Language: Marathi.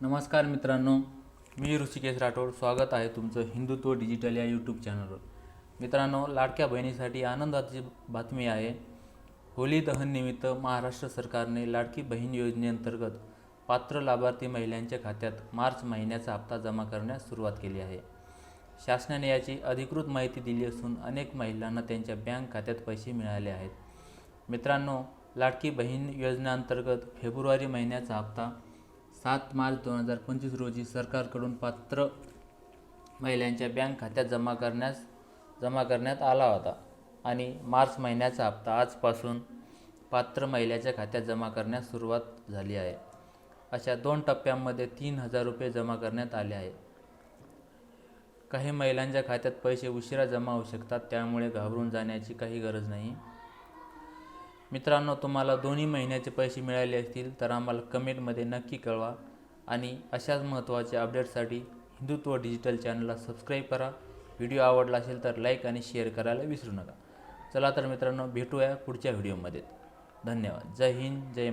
नमस्कार मित्रांनो, मी ऋषिकेश राठोड. स्वागत आहे तुमचं हिंदुत्व डिजिटल या यूट्यूब चॅनलवर. मित्रांनो, लाडक्या बहिणीसाठी आनंदाची बातमी आहे. होली दहननिमित्त महाराष्ट्र सरकारने लाडकी बहीण योजनेअंतर्गत पात्र लाभार्थी महिलांच्या खात्यात मार्च महिन्याचा हप्ता जमा करण्यास सुरुवात केली आहे. शासनाने याची अधिकृत माहिती दिली असून अनेक महिलांना त्यांच्या बँक खात्यात पैसे मिळाले आहेत. मित्रांनो, लाडकी बहीण योजनेअंतर्गत फेब्रुवारी महिन्याचा हप्ता 7 मार्च 2025 रोजी सरकारकडून पात्र महिलांच्या बँक खात्यात जमा करण्यात आला होता आणि मार्च महिन्याचा हप्ता आजपासून पात्र महिलांच्या खात्यात जमा करण्यास सुरुवात झाली आहे. अशा 2 टप्प्यांमध्ये 3,000 रुपये जमा करण्यात आले आहे. काही महिलांच्या खात्यात पैसे उशिरा जमा होऊ शकतात, त्यामुळे घाबरून जाण्याची काही गरज नाही. मित्रांनो, तुम्हाला दोन्ही महिन्याचे पैसे मिळाले असतील तर आम्हाला कमेंटमध्ये नक्की कळवा आणि अशाच महत्त्वाच्या अपडेट्ससाठी हिंदुत्व डिजिटल चॅनलला सबस्क्राईब करा. व्हिडिओ आवडला असेल तर लाईक आणि शेअर करायला विसरू नका. चला तर मित्रांनो, भेटूया पुढच्या व्हिडिओमध्ये. धन्यवाद. जय हिंद, जय